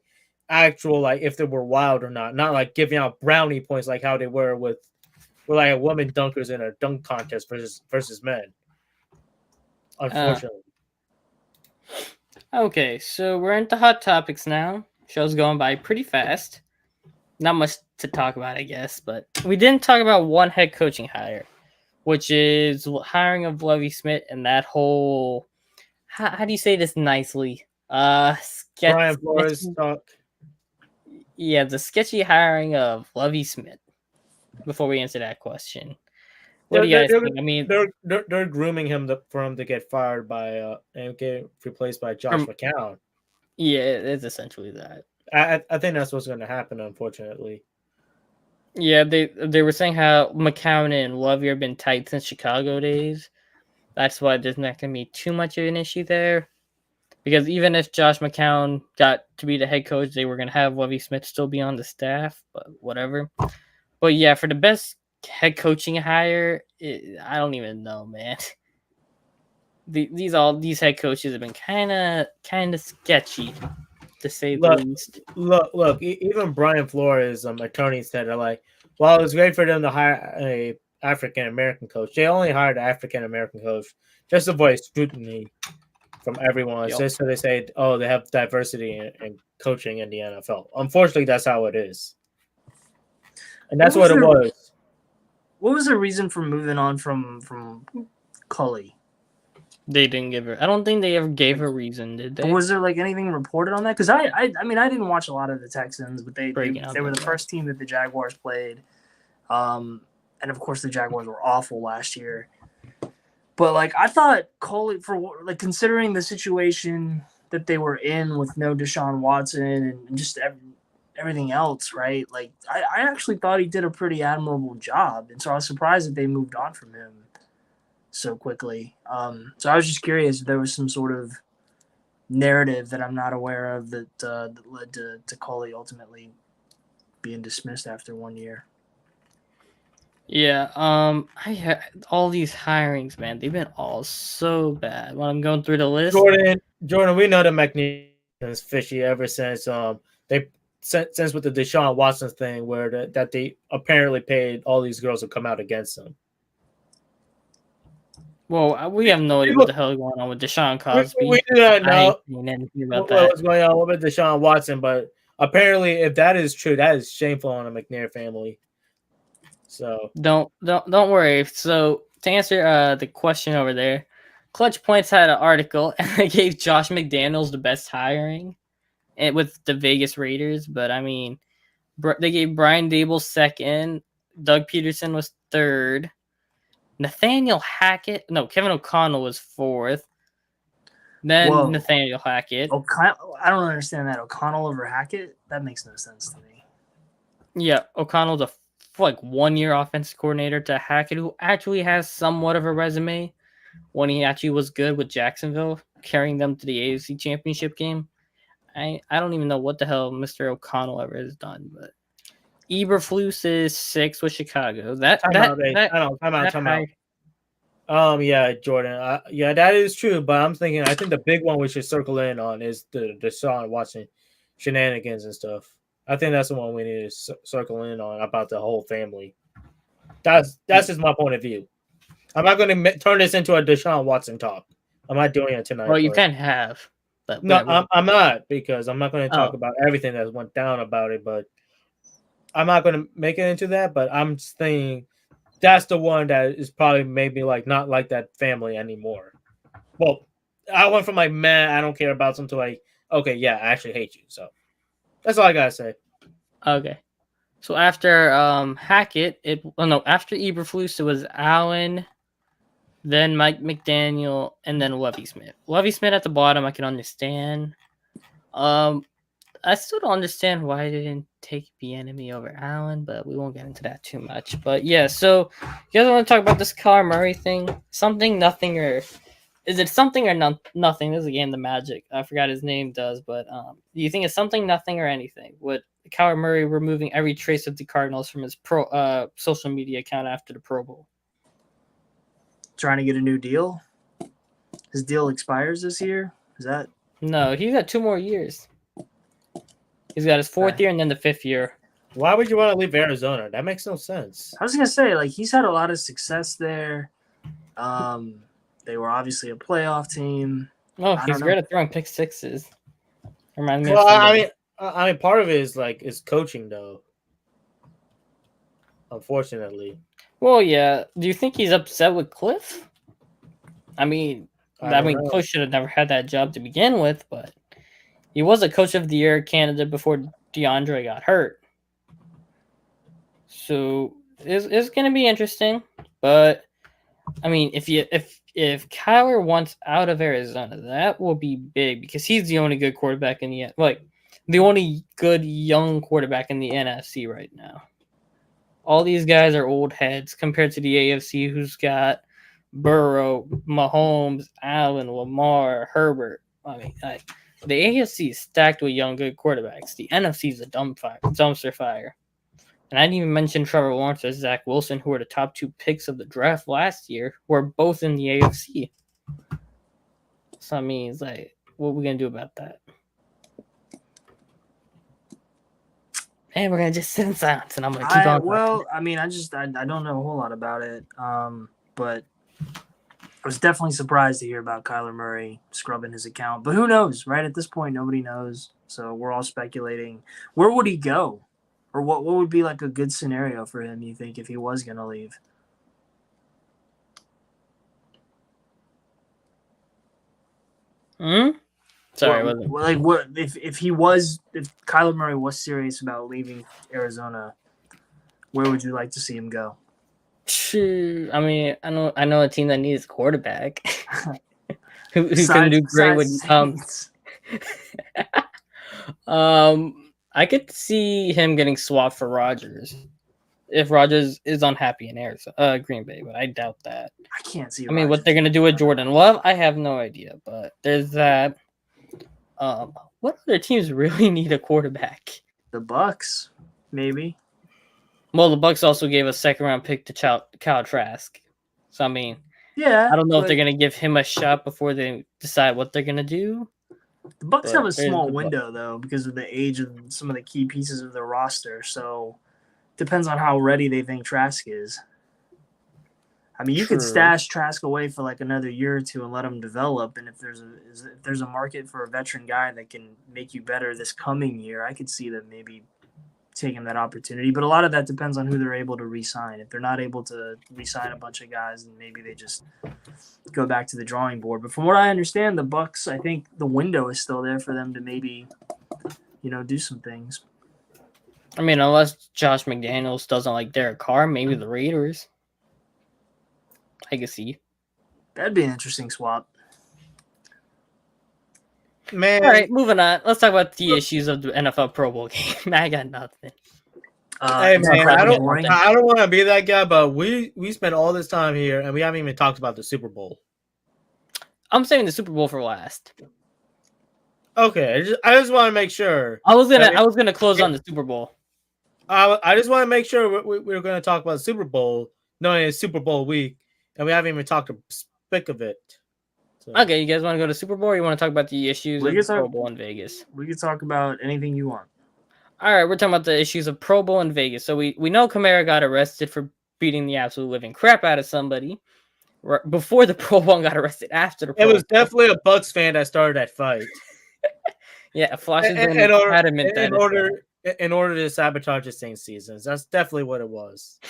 actual like if they were wild or not like giving out brownie points like how they were with like women dunkers in a dunk contest versus men. Unfortunately. Okay, so we're into hot topics now. Show's going by pretty fast. Not much to talk about, I guess, but we didn't talk about one head coaching hire, which is hiring of Lovie Smith and that whole how do you say this nicely? Brian Flores talk. Yeah, the sketchy hiring of Lovie Smith. Before we answer that question, what do you guys think? I mean, they're grooming him for him to get fired by and get replaced by Josh McCown. Yeah, it's essentially that. I think that's what's going to happen, unfortunately. Yeah, they were saying how McCown and Lovie have been tight since Chicago days. That's why there's not going to be too much of an issue there. Because even if Josh McCown got to be the head coach, they were going to have Lovie Smith still be on the staff, but whatever. But yeah, for the best head coaching hire, I don't even know, man. These head coaches have been kind of sketchy. to say the least. Look. Even Brian Flores' attorney said that, like, while it was great for them to hire a African American coach, they only hired an African American coach just to avoid scrutiny from everyone. Yep. Just so they say, oh, they have diversity in coaching in the NFL. Unfortunately, that's how it is, and that's what it was. What was the reason for moving on from Cully? They didn't give her. I don't think they ever gave her a reason, did they? Was there like anything reported on that? Because I mean I didn't watch a lot of the Texans, but they were the first team that the Jaguars played, and of course the Jaguars were awful last year. But like I thought, Coley, for like considering the situation that they were in with no Deshaun Watson and just everything else, right? Like I actually thought he did a pretty admirable job, and so I was surprised that they moved on from him so quickly. So I was just curious if there was some sort of narrative that I'm not aware of that led to Coley ultimately being dismissed after 1 year. Yeah, all these hirings, man, they've been all so bad. When I'm going through the list, Jordan, we know that McNeil is fishy ever since since with the Deshaun Watson thing, where that they apparently paid all these girls to come out against him. Well, we have no idea what the hell is going on with Deshaun Cosby. We do not know what's going on with Deshaun Watson, but apparently, if that is true, that is shameful on the McNair family. So don't worry. So to answer the question over there, Clutch Points had an article and they gave Josh McDaniels the best hiring, and with the Vegas Raiders. But I mean, they gave Brian Dable second, Doug Peterson was third. Kevin O'Connell was fourth. Then Nathaniel Hackett. I don't understand that. O'Connell over Hackett? That makes no sense to me. Yeah, O'Connell's a 1 year offensive coordinator to Hackett, who actually has somewhat of a resume when he actually was good with Jacksonville, carrying them to the AFC Championship game. I don't even know what the hell Mr. O'Connell ever has done, but Eberflus is 6th with Chicago. Time out. Yeah, Jordan. Yeah, that is true. But I think the big one we should circle in on is the Deshaun Watson shenanigans and stuff. I think that's the one we need to circle in on about the whole family. That's just my point of view. I'm not going to turn this into a Deshaun Watson talk. I'm not doing it tonight. Well, you can have. But no, I'm not, because I'm not going to talk about everything that went down about it, but I'm not going to make it into that. But I'm just saying that's the one that is probably maybe like not like that family anymore. Well, I went from like, man, I don't care about them to like, okay, yeah, I actually hate you. So that's all I gotta say. Okay. So after Hackett, after Eberflus, it was Allen, then Mike McDaniel, and then Lovie Smith. Lovie Smith at the bottom, I can understand. I still don't understand why they didn't take Bieniemy over Allen, but we won't get into that too much. But yeah, so you guys want to talk about this Kyler Murray thing? Something, nothing, or is it something or nothing? This is a game the Magic, I forgot his name, does, but do you think it's something, nothing, or anything? With Kyler Murray removing every trace of the Cardinals from his social media account after the Pro Bowl? Trying to get a new deal? His deal expires this year? Is that? No, he's got 2 more years. He's got his 4th year and then the 5th year. Why would you want to leave Arizona? That makes no sense. I was going to say, like, he's had a lot of success there. They were obviously a playoff team. Oh, he's great at throwing pick sixes. Reminds me. Well, I mean, part of it is coaching, though. Unfortunately. Well, yeah. Do you think he's upset with Cliff? I mean, Cliff should have never had that job to begin with, but he was a Coach of the Year candidate before DeAndre got hurt. So it's going to be interesting, but I mean, if Kyler wants out of Arizona, that will be big because he's the only good quarterback in the only good young quarterback in the NFC right now. All these guys are old heads compared to the AFC, who's got Burrow, Mahomes, Allen, Lamar, Herbert. I mean, the AFC is stacked with young, good quarterbacks. The NFC is a dumpster fire. And I didn't even mention Trevor Lawrence or Zach Wilson, who were the top 2 picks of the draft last year, who are both in the AFC. So, I mean, it's like, what are we going to do about that? And we're gonna just sit in silence, and I'm gonna keep on. Well, I mean, I don't know a whole lot about it. But I was definitely surprised to hear about Kyler Murray scrubbing his account. But who knows, right? At this point, nobody knows. So we're all speculating. Where would he go? Or what would be like a good scenario for him, you think, if he was going to leave? Sorry, if Kyler Murray was serious about leaving Arizona, where would you like to see him go? I mean, I know a team that needs a quarterback who's gonna do great with I could see him getting swapped for Rodgers if Rodgers is unhappy in Arizona, Green Bay, but I doubt that. I can't see. I mean, what they're gonna do with Jordan Love, I have no idea. But there's that. What other teams really need a quarterback? The Bucks, maybe. Well, the Bucks also gave a second-round pick to Kyle Trask, so I mean, yeah, I don't know if they're gonna give him a shot before they decide what they're gonna do. The Bucks have a small window though because of the age of some of the key pieces of their roster. So depends on how ready they think Trask is. I mean, you could stash Trask away for like another year or two and let him develop. And if there's a market for a veteran guy that can make you better this coming year, I could see them maybe taking that opportunity. But a lot of that depends on who they're able to re-sign. If they're not able to re-sign a bunch of guys, then maybe they just go back to the drawing board. But from what I understand, the Bucks, I think the window is still there for them to maybe, do some things. I mean, unless Josh McDaniels doesn't like Derek Carr, maybe the Raiders. I can see. That'd be an interesting swap. Man. All right, moving on. Let's talk about the issues of the NFL Pro Bowl game. I got nothing. Hey man, I don't want to be that guy, but we spent all this time here and we haven't even talked about the Super Bowl. I'm saving the Super Bowl for last. Okay, I just want to make sure. I was gonna close on the Super Bowl. I just want to make sure we're going to talk about the Super Bowl, knowing it's Super Bowl week, and we haven't even talked a speck of it. So. Okay, you guys want to go to Super Bowl, or you want to talk about the issues of the Pro Bowl in Vegas? We can talk about anything you want. All right, we're talking about the issues of Pro Bowl in Vegas. So we know Kamara got arrested for beating the absolute living crap out of somebody before the Pro Bowl and got arrested after the Pro Bowl. It was definitely a Bucks fan that started that fight. Yeah, Flash has been adamant that in order to sabotage the Saints seasons. That's definitely what it was.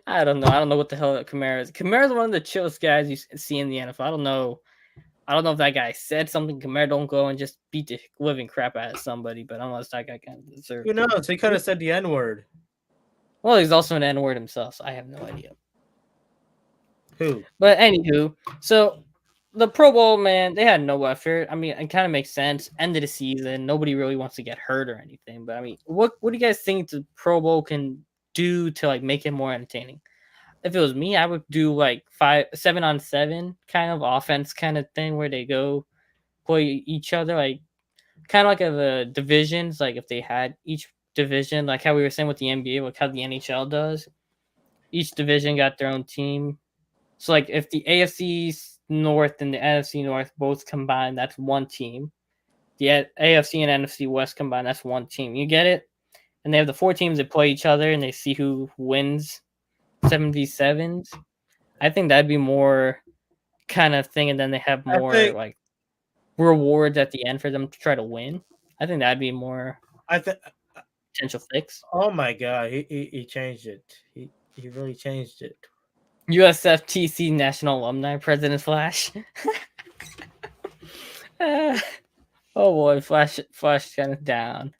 I don't know what the hell Kamara is. Kamara's one of the chillest guys you see in the NFL. I don't know if that guy said something. Kamara don't go and just beat the living crap out of somebody, but unless that guy kind of deserves. Who knows? He could have said the N-word. Well, he's also an N-word himself, so I have no idea. Who? But anywho, so the Pro Bowl, man, they had no effort. I mean, it kind of makes sense. End of the season, nobody really wants to get hurt or anything. But I mean, what do you guys think the Pro Bowl can do to like make it more entertaining? If it was me, I would do like 7-on-7 kind of offense kind of thing where they go play each other, like kind of like the divisions. Like if they had each division, like how we were saying with the NBA, like how the NHL does. Each division got their own team. So like if the AFC North and the NFC North both combined, that's one team. The AFC and NFC West combined, that's one team. You get it? And they have the 4 teams that play each other and they see who wins 7v7s. I think that'd be more kind of thing, and then they have more like rewards at the end for them to try to win. I think that'd be more potential fix. Oh my god, he changed it. He really changed it. USFTC National Alumni President Flash. Oh boy, Flash kind of down.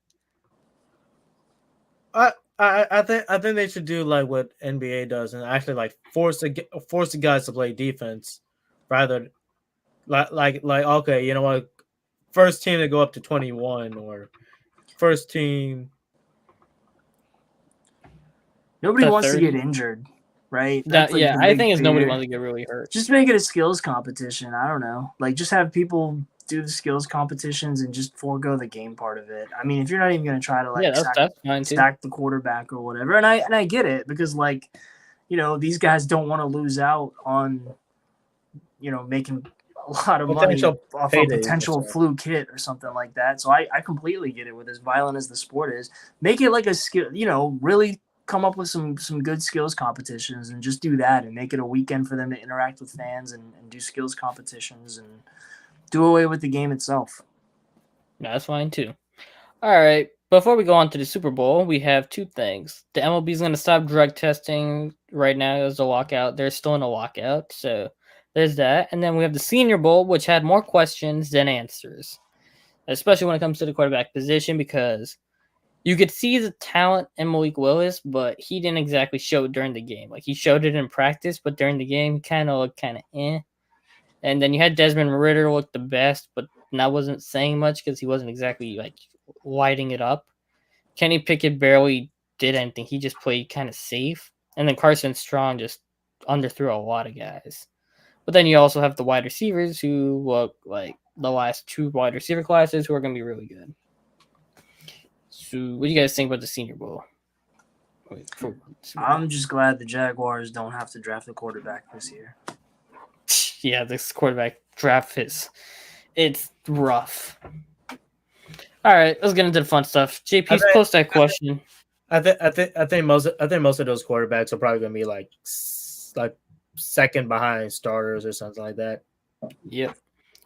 I think they should do like what NBA does and actually like force the guys to play defense rather like okay, you know what, first team to go up to 21 or first team. Nobody wants 30. To get injured, right? I think nobody wants to get really hurt. Just make it a skills competition. I don't know, like just have people do the skills competitions and just forego the game part of it. I mean, if you're not even going to try to like stack the quarterback or whatever, and I get it because like, these guys don't want to lose out on, making a lot of money Potential off a paydays, potential that's right. fluke hit or something like that. So I completely get it. With as violent as the sport is, make it like a skill. Really come up with some good skills competitions and just do that and make it a weekend for them to interact with fans and do skills competitions and do away with the game itself. That's fine too. All right. Before we go on to the Super Bowl, we have two things. The MLB is going to stop drug testing right now as a lockout. They're still in a lockout, so there's that. And then we have the Senior Bowl, which had more questions than answers, especially when it comes to the quarterback position, because you could see the talent in Malik Willis, but he didn't exactly show it during the game. Like, he showed it in practice, but during the game, he kind of looked kind of eh. And then you had Desmond Ritter look the best, but that wasn't saying much because he wasn't exactly like lighting it up. Kenny Pickett barely did anything. He just played kind of safe. And then Carson Strong just underthrew a lot of guys. But then you also have the wide receivers who look like the last two wide receiver classes who are going to be really good. So what do you guys think about the Senior Bowl? I'm just glad the Jaguars don't have to draft a quarterback this year. Yeah, this quarterback draft it's rough. All right, let's get into the fun stuff. JP's post that question. I think most of those quarterbacks are probably gonna be like second behind starters or something like that. Yep.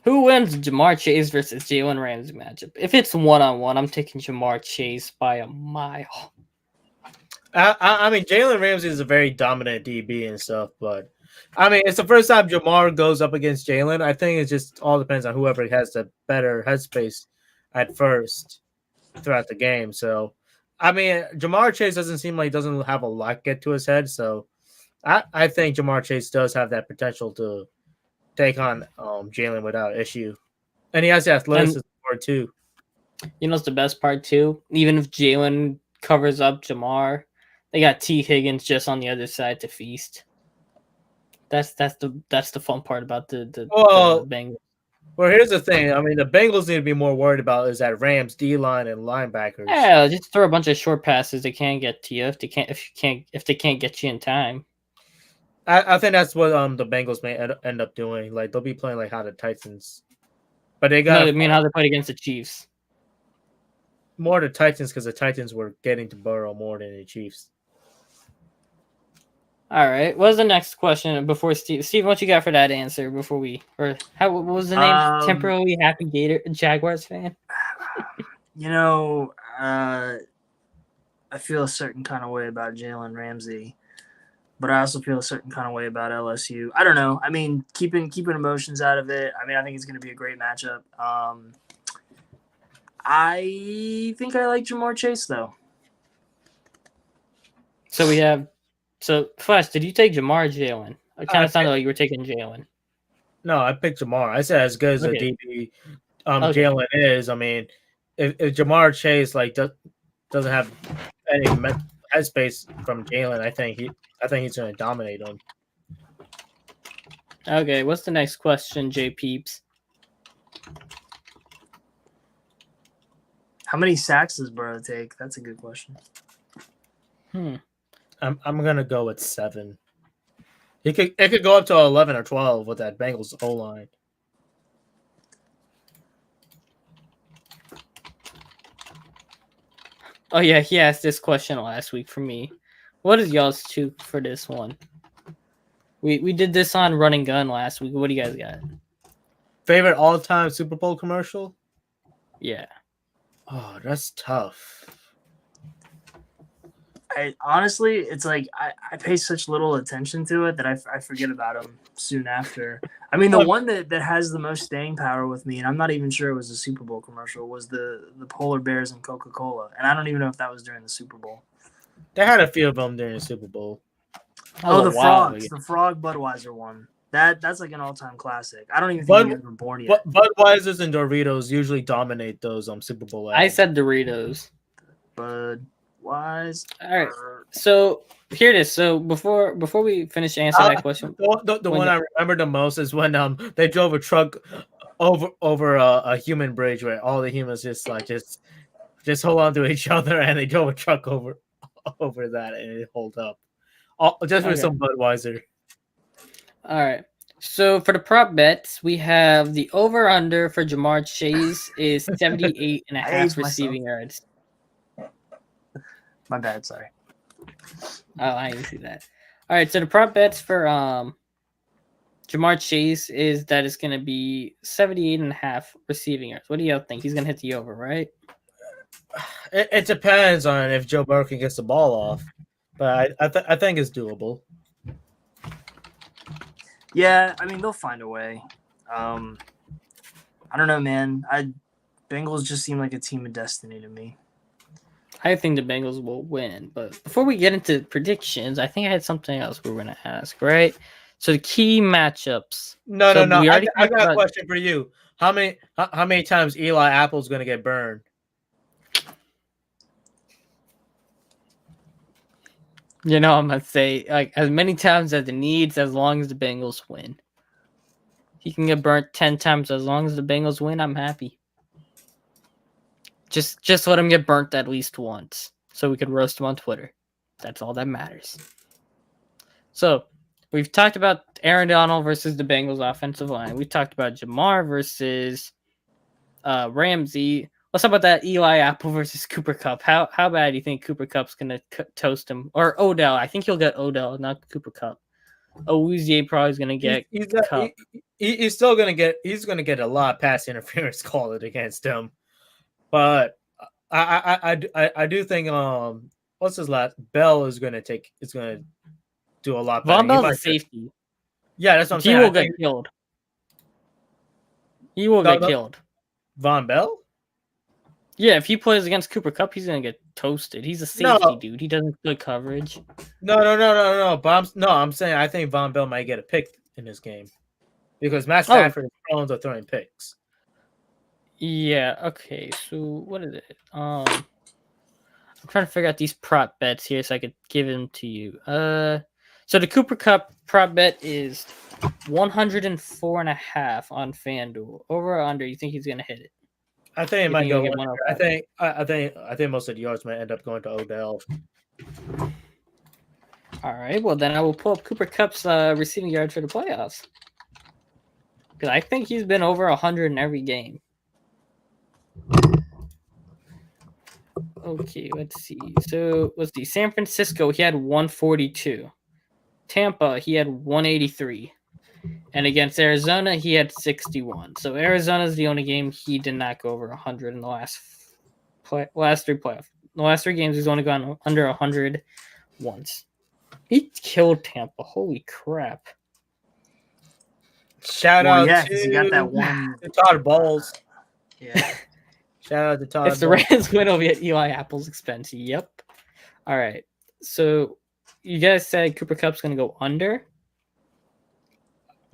Who wins Jamar Chase versus Jalen Ramsey matchup? If it's 1-on-1, I'm taking Jamar Chase by a mile. I mean, Jalen Ramsey is a very dominant DB and stuff, but I mean, it's the first time Jamar goes up against Jalen. I think it just all depends on whoever has the better headspace at first throughout the game. So, I mean, Jamar Chase doesn't seem like he doesn't have a lot get to his head. So, I think Jamar Chase does have that potential to take on Jalen without issue. And he has the athleticism for it too. You know what's the best part too? Even if Jalen covers up Jamar, they got T. Higgins just on the other side to feast. That's the fun part about the Bengals. Well, here's the thing. I mean, the Bengals need to be more worried about is that Rams D line and linebackers. Yeah, just throw a bunch of short passes. They can't get to you if they can't get you in time. I think that's what the Bengals may end up doing. Like they'll be playing like how the Titans, but they got. No, I mean how they played against the Chiefs. More the Titans because the Titans were getting to Burrow more than the Chiefs. All right. What's the next question before Steve? Steve, what you got for that answer before what was the name? Temporarily happy Jaguars fan. I feel a certain kind of way about Jalen Ramsey, but I also feel a certain kind of way about LSU. I don't know. I mean, keeping emotions out of it. I mean, I think it's going to be a great matchup. I think I like Jamar Chase though. So Flash, did you take Jamar or Jalen? It kind of sounded like you were taking Jalen. No, I picked Jamar. I said as good as a DB Jalen is. I mean, if Jamar Chase doesn't have any headspace from Jalen, I think he's going to dominate him. Okay, what's the next question, J Peeps? How many sacks does Burrow take? That's a good question. I'm gonna go with 7. It could go up to 11 or 12 with that Bengals O line. Oh yeah, he asked this question last week for me. What is y'all's two for this one? We did this on Run and Gun last week. What do you guys got? Favorite all-time Super Bowl commercial? Yeah. Oh, that's tough. Honestly, it's like I pay such little attention to it that I forget about them soon after. I mean, the one that has the most staying power with me, and I'm not even sure it was a Super Bowl commercial, was the Polar Bears and Coca-Cola. And I don't even know if that was during the Super Bowl. They had a few of them during the Super Bowl. The frogs. The frog Budweiser one. That's like an all-time classic. I don't even think you were born yet. Budweisers and Doritos usually dominate those Super Bowl ads. I said Doritos. Budweiser. All right. So here it is. So before we finish answering that question, the one I remember the most is when they drove a truck over a human bridge where all the humans just hold on to each other, and they drove a truck over that and it hold up. Just with some Budweiser. All right. So for the prop bets, we have the over-under for Jamar Chase is 78 and a I half aged receiving yards. My bad, sorry. Oh, I didn't see that. All right, so the prop bets for Jamar Chase is that it's going to be 78 and a half receiving yards. What do y'all think? He's going to hit the over, right? It depends on if Joe Burrow can get the ball off, but I think it's doable. Yeah, I mean they'll find a way. I don't know, man. Bengals just seem like a team of destiny to me. I think the Bengals will win. But before we get into predictions, I think I had something else we were going to ask, right? So the key matchups. No. We already I talked got a about- question for you. How many times Eli Apple's going to get burned? You know, I'm going to say like as many times as it needs, as long as the Bengals win. He can get burnt 10 times as long as the Bengals win. I'm happy. Just let him get burnt at least once, so we could roast him on Twitter. That's all that matters. So we've talked about Aaron Donald versus the Bengals offensive line. We talked about Jamar versus Ramsey. Let's talk about that Eli Apple versus Cooper Kupp. How bad do you think Cooper Kupp's gonna toast him? Or Odell? I think he'll get Odell, not Cooper Kupp. Ouzier probably is gonna get Kupp. He's still gonna get a lot of pass interference called against him, but I do think what's his last Bell is gonna do a lot better. Von Bell's a safety. Yeah, that's what I'm He saying. will get killed. He will get killed. Von Bell? Yeah, if he plays against Cooper Kupp, he's gonna get toasted. He's a safety dude. He doesn't play coverage. No. But I'm saying I think Von Bell might get a pick in this game because Matt Stafford is prone to throwing picks. Yeah. Okay. So what is it? I'm trying to figure out these prop bets here so I could give them to you. So the Cooper Kupp prop bet is 104.5 on FanDuel. Over or under? You think he's gonna hit it? I think it might go. I think most of the yards might end up going to Odell. All right. Well, then I will pull up Cooper Kupp's receiving yards for the playoffs because I think he's been over 100 in every game. Okay, let's see. So let's see. San Francisco, he had 142. Tampa, he had 183. And against Arizona, he had 61. So Arizona's the only game he did not go over 100 in the last three playoffs. The last three games, he's only gone under 100 once. He killed Tampa. Holy crap. Shout out to he got that one. Todd Bowles. Yeah. Shout out to Todd If the Rams win, it'll be at Eli Apple's expense. Yep. All right. So you guys said Cooper Kupp's going to go under?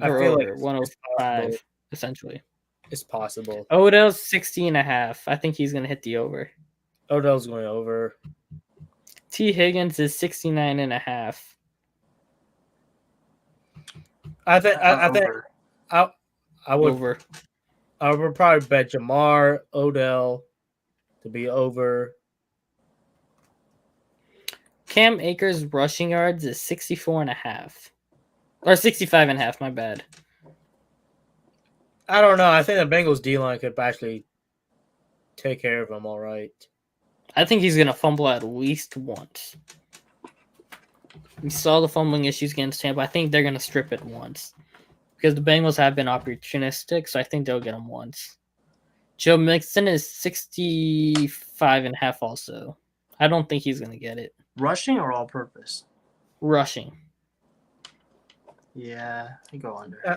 I feel like 105, essentially. It's possible. Odell's 60.5. I think he's going to hit the over. Odell's going over. T. Higgins is 69.5. I think I would over. I would probably bet Jamar Odell to be over. Cam Akers rushing yards is 64.5. Or 65.5, my bad. I don't know. I think the Bengals D-line could actually take care of him all right. I think he's going to fumble at least once. We saw the fumbling issues against Tampa. I think they're going to strip it once. Because the Bengals have been opportunistic, so I think they'll get him once. Joe Mixon is 65.5 also. I don't think he's going to get it. Rushing or all purpose? Rushing. Yeah, he go under.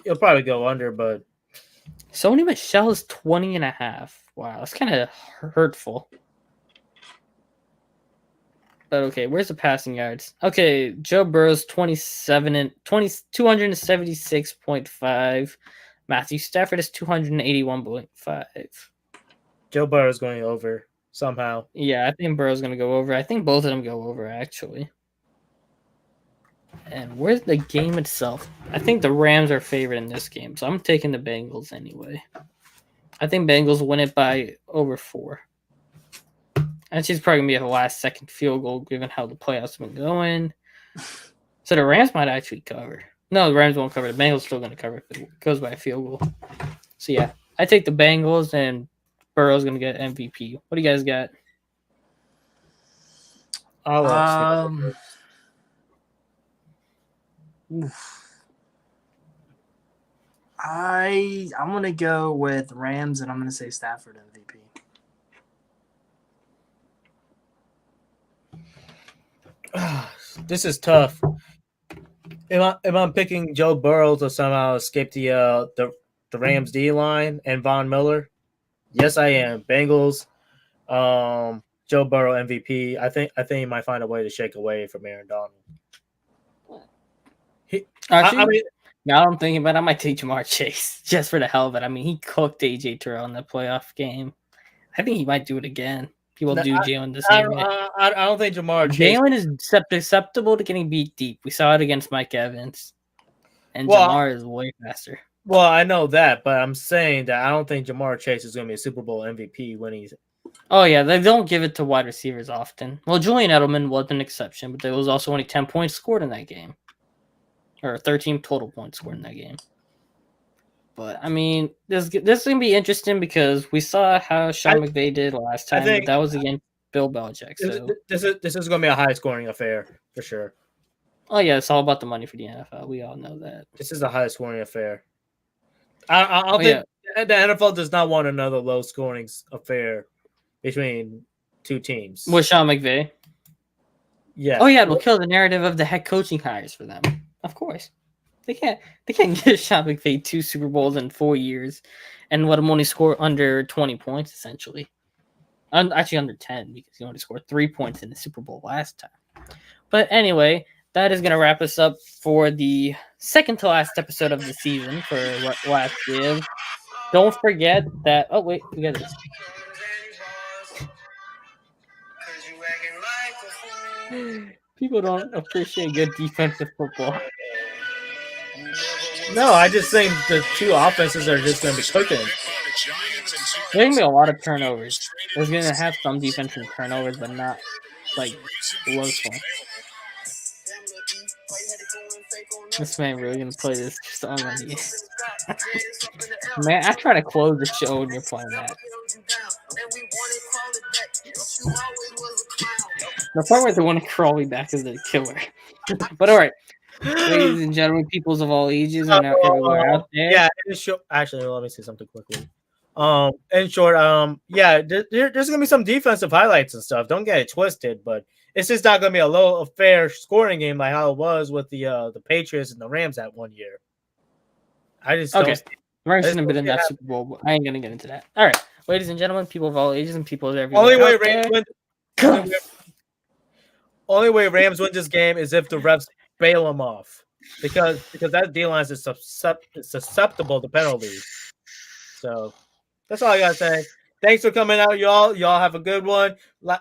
He'll probably go under, but Sony Michel is 20.5. Wow, that's kind of hurtful. But okay, where's the passing yards? Okay, Joe Burrow's 276.5. Matthew Stafford is 281.5. Joe Burrow's going over somehow. Yeah, I think Burrow's going to go over. I think both of them go over, actually. And where's the game itself? I think the Rams are favored in this game, so I'm taking the Bengals anyway. I think Bengals win it by over 4. And she's probably going to be a last-second field goal, given how the playoffs have been going. So the Rams might actually cover. No, the Rams won't cover. The Bengals still going to cover if it goes by a field goal. So yeah, I take the Bengals, and Burrow's going to get MVP. What do you guys got? I'll I'm gonna go with Rams, and I'm gonna say Stafford MVP. This is tough. If I'm picking Joe Burrow to somehow escape the Rams D line and Von Miller, yes, I am. Bengals, Joe Burrow MVP. I think he might find a way to shake away from Aaron Donald. Actually, I mean, now I'm thinking about it, I might take Jamar Chase just for the hell of it. I mean, he cooked AJ Terrell in the playoff game. I think he might do it again. He will do Jalen the same way. I don't think Jamar Chase. Jalen is susceptible to getting beat deep. We saw it against Mike Evans. And Jamar is way faster. Well, I know that, but I'm saying that I don't think Jamar Chase is going to be a Super Bowl MVP when he's. Oh, yeah. They don't give it to wide receivers often. Well, Julian Edelman was an exception, but there was also only 10 points scored in that game. Or 13 total points scored in that game. But, I mean, this is going to be interesting because we saw how Sean McVay did last time, but that was against Bill Belichick. So. This is going to be a high-scoring affair, for sure. Oh, yeah, it's all about the money for the NFL. We all know that. This is a high-scoring affair. I don't think the NFL does not want another low-scoring affair between two teams. With Sean McVay? Yeah. Oh, yeah, it'll kill the narrative of the head coaching hires for them. Of course. They can't give Sean McVay 2 Super Bowls in 4 years and let him only score under 20 points, essentially. Actually, under 10, because he only scored 3 points in the Super Bowl last time. But anyway, that is going to wrap us up for the second to last episode of the season for Last Give. Don't forget that... Oh, wait, we got this. People don't appreciate good defensive football. No, I just think the two offenses are just going to be cooking. There's going to be a lot of turnovers. There's going to have some defensive turnovers, but not like close ones. This man really going to play this song on me. Man, I try to close the show when you're playing that. The part where they want to crawl me back is the killer. But all right. Ladies and gentlemen, peoples of all ages and everywhere out there. Yeah, actually, let me say something quickly. In short, there's gonna be some defensive highlights and stuff. Don't get it twisted, but it's just not gonna be a fair scoring game like how it was with the Patriots and the Rams that one year. I just the Rams shouldn't have been in that Super Bowl, but I ain't gonna get into that. All right, ladies and gentlemen, people of all ages and peoples everywhere. Only way Rams win this game is if the refs bail them off, because that D-line is susceptible to penalties. So that's all I gotta say. Thanks for coming out, y'all. Y'all have a good one.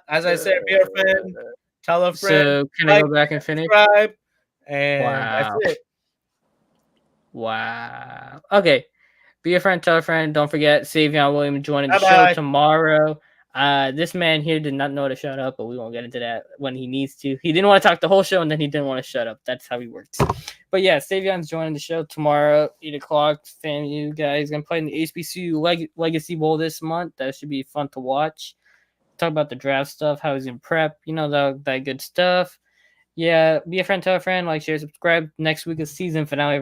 As I said, be a friend, tell a friend. So can I go back and finish? Subscribe, and that's it. Wow. Okay. Be a friend, tell a friend. Don't forget, Savion Williams joining the show tomorrow. This man here did not know to shut up, but we won't get into that when he needs to. He didn't want to talk the whole show, and then he didn't want to shut up. That's how he works. But yeah, Savion's joining the show tomorrow, 8 o'clock. FAMU guys going to play in the HBCU Legacy Bowl this month. That should be fun to watch. Talk about the draft stuff, how he's in prep, that good stuff. Yeah, be a friend, tell a friend, like, share, subscribe. Next week is season finale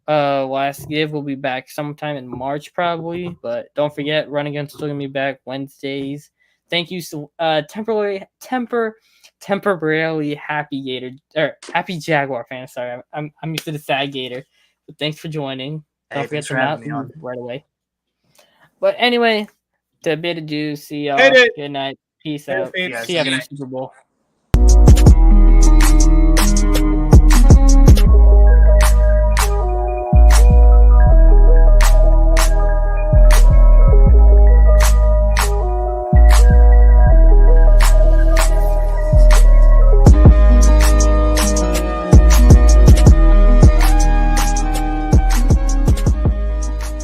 of Last Give. We'll be back sometime in March probably, but don't forget, Run Again's still gonna be back Wednesdays. Thank you, temporarily happy Jaguar fan. Sorry, I'm used to the sad Gator, but thanks for joining. Don't forget to not right away. But anyway, to bid adieu. See y'all. Good night. Peace out. See you in the Super Bowl.